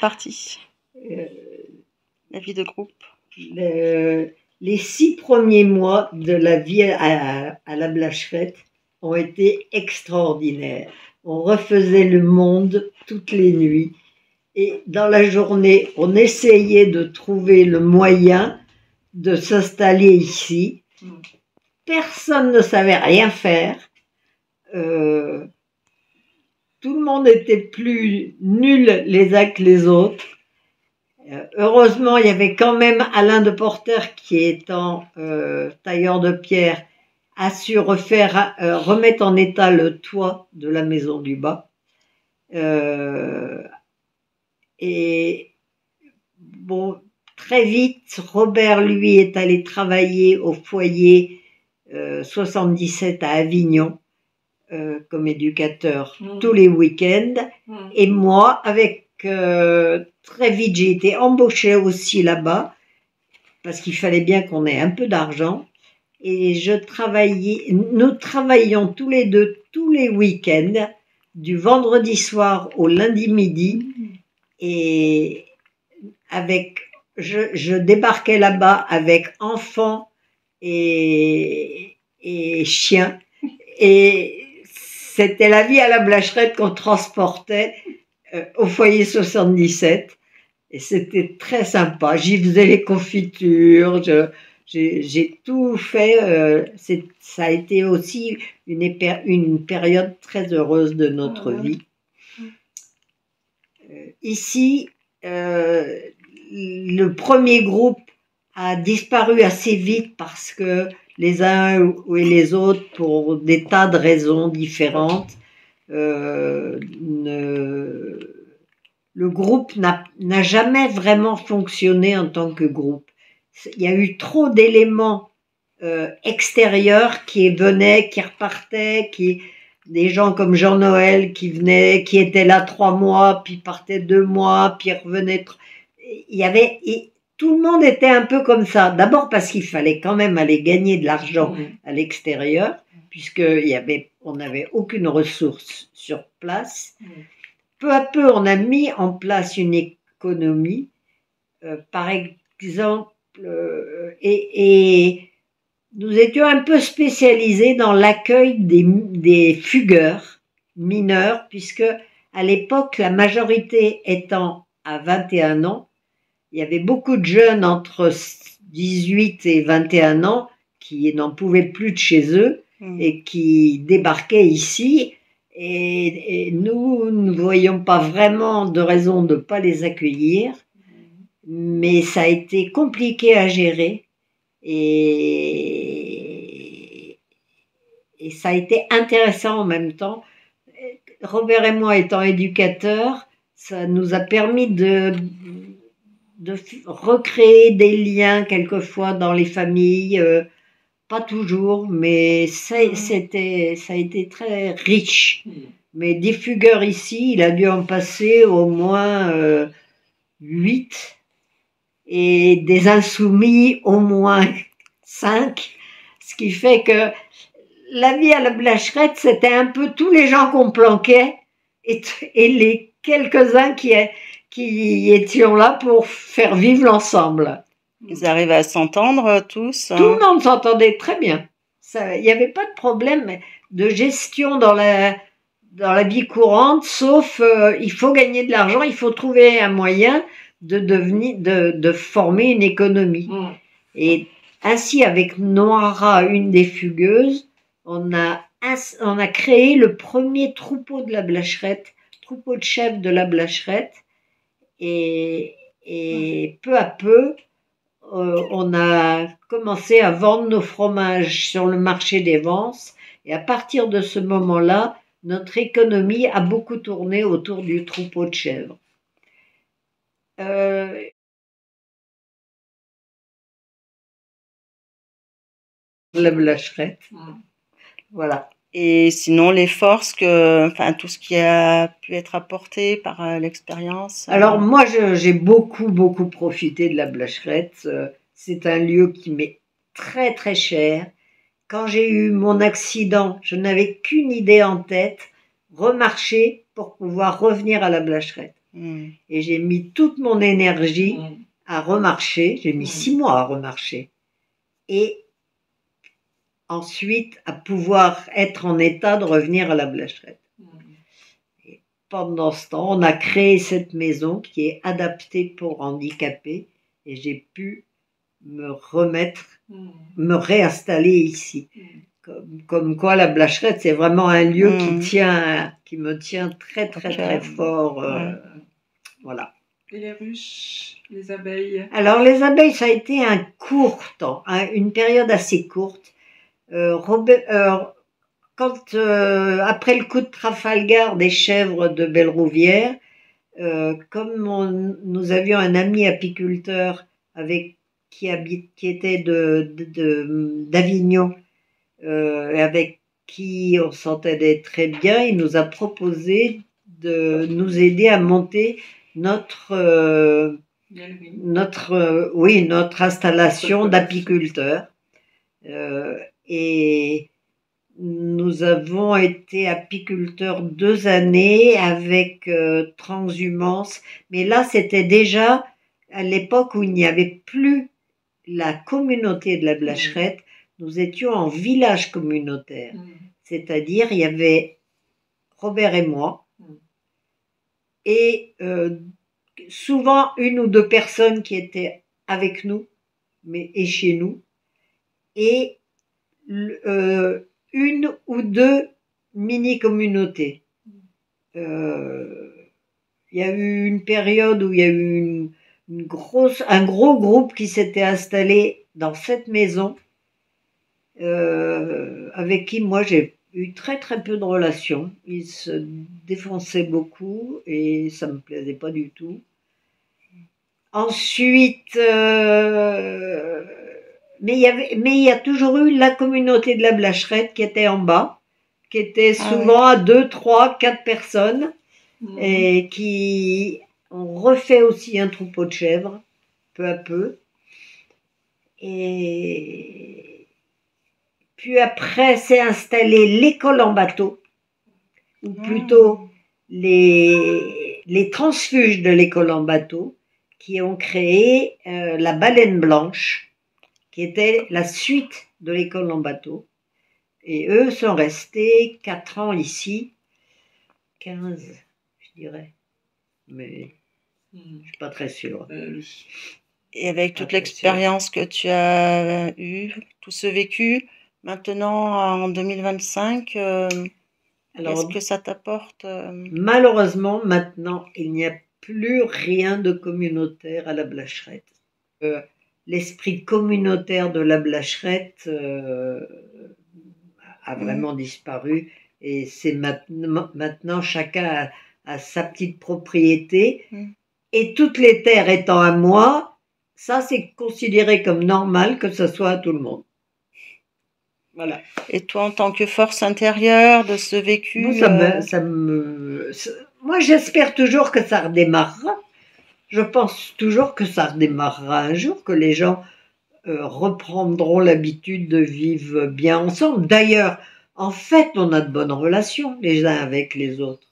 partie, Euh, la vie de groupe? Les 6 premiers mois de la vie à la Blacherette ont été extraordinaires. On refaisait le monde toutes les nuits. Et dans la journée, on essayait de trouver le moyen de s'installer ici. Personne ne savait rien faire. Tout le monde était plus nuls les uns que les autres. Heureusement, il y avait quand même Alain de Porter qui, étant tailleur de pierre, a su remettre en état le toit de la maison du bas. Et bon, très vite, Robert, lui, est allé travailler au foyer 77 à Avignon comme éducateur tous les week-ends. Et moi, très vite, j'ai été embauchée aussi là-bas parce qu'il fallait bien qu'on ait un peu d'argent. Et nous travaillions tous les deux tous les week-ends, du vendredi soir au lundi midi. Et je débarquais là-bas avec enfants et chiens. Et c'était la vie à la Blacherette qu'on transportait au foyer 77. Et c'était très sympa. J'y faisais les confitures, j'ai tout fait. Ça a été aussi une période très heureuse de notre vie. Ici, le premier groupe a disparu assez vite parce que les uns et les autres, pour des tas de raisons différentes, le groupe n'a jamais vraiment fonctionné en tant que groupe. Il y a eu trop d'éléments extérieurs qui venaient, qui repartaient, des gens comme Jean-Noël qui venaient, qui étaient là 3 mois, puis partaient 2 mois, puis revenaient. Tout le monde était un peu comme ça. D'abord parce qu'il fallait quand même aller gagner de l'argent à l'extérieur, puisqu'on n'avait aucune ressource sur place. Peu à peu, on a mis en place une économie, par exemple, et nous étions un peu spécialisés dans l'accueil des fugueurs mineurs, puisque à l'époque, la majorité étant à 21 ans, il y avait beaucoup de jeunes entre 18 et 21 ans qui n'en pouvaient plus de chez eux et qui débarquaient ici. Et nous ne voyions pas vraiment de raison de ne pas les accueillir, mais ça a été compliqué à gérer et ça a été intéressant en même temps. Robert et moi étant éducateurs, ça nous a permis de recréer des liens quelquefois dans les familles, pas toujours, mais ça a été très riche. Mais des fugueurs ici, il a dû en passer au moins 8, et des insoumis au moins 5, ce qui fait que la vie à la Blacherette, c'était un peu tous les gens qu'on planquait et les quelques-uns qui étions là pour faire vivre l'ensemble. Ils arrivaient à s'entendre tous? Tout le monde s'entendait très bien. Il n'y avait pas de problème de gestion dans la vie courante, sauf il faut gagner de l'argent, il faut trouver un moyen de former une économie. Et ainsi, avec Noira, une des fugueuses, on a créé le premier troupeau de la Blacherette, troupeau de chèvres de la Blacherette, et peu à peu, on a commencé à vendre nos fromages sur le marché des Vences, et à partir de ce moment-là, notre économie a beaucoup tourné autour du troupeau de chèvres. La Blacherette. Voilà. Et sinon, les forces, tout ce qui a pu être apporté par l'expérience? Alors moi, j'ai beaucoup profité de la Blacherette. C'est un lieu qui m'est très très cher. Quand j'ai eu mon accident, je n'avais qu'une idée en tête, remarcher pour pouvoir revenir à la Blacherette. Et j'ai mis toute mon énergie à remarcher. J'ai mis 6 mois à remarcher. Et ensuite, à pouvoir être en état de revenir à la Blacherette. Et pendant ce temps, on a créé cette maison qui est adaptée pour handicapés. Et j'ai pu me remettre, me réinstaller ici. Comme quoi la Blacherette, c'est vraiment un lieu qui me tient très très très fort. Voilà. Et les ruches, les abeilles? Alors les abeilles, ça a été un court temps, une période assez courte. Quand après le coup de Trafalgar des chèvres de Bellerouvière, comme nous avions un ami apiculteur qui était d'Avignon, avec qui on s'entendait très bien, il nous a proposé de nous aider à monter notre installation d'apiculteur. Et nous avons été apiculteurs 2 années avec transhumance, mais là c'était déjà à l'époque où il n'y avait plus la communauté de la Blacherette. Nous étions en village communautaire, c'est-à-dire il y avait Robert et moi, et souvent 1 ou 2 personnes qui étaient avec nous, et chez nous, et 1 ou 2 mini-communautés. Il y a eu une période où il y a eu un gros groupe qui s'était installé dans cette maison, avec qui moi j'ai eu très très peu de relations. Ils se défonçaient beaucoup et ça me plaisait pas du tout. Ensuite, mais il y a toujours eu la communauté de la Blacherette qui était en bas, qui était souvent à 2, 3, 4 personnes, et qui ont refait aussi un troupeau de chèvres, peu à peu. Et puis après s'est installée l'école en bateau, ou plutôt les transfuges de l'école en bateau, qui ont créé la Baleine Blanche, qui était la suite de l'école en bateau. Et eux sont restés 4 ans ici, 15, je dirais. Mais je ne suis pas très sûre. Et avec toute l'expérience que tu as eue, tout ce vécu, maintenant en 2025, est-ce que ça t'apporte Malheureusement, maintenant, il n'y a plus rien de communautaire à la Blacherette. L'esprit communautaire de la Blacherette a vraiment disparu, et c'est maintenant chacun a sa petite propriété, et toutes les terres étant à moi, ça c'est considéré comme normal que ça soit à tout le monde. Voilà. Et toi, en tant que force intérieure de ce vécu, moi j'espère toujours que ça redémarrera. Je pense toujours que ça redémarrera un jour, que les gens reprendront l'habitude de vivre bien ensemble. D'ailleurs, en fait, on a de bonnes relations les uns avec les autres.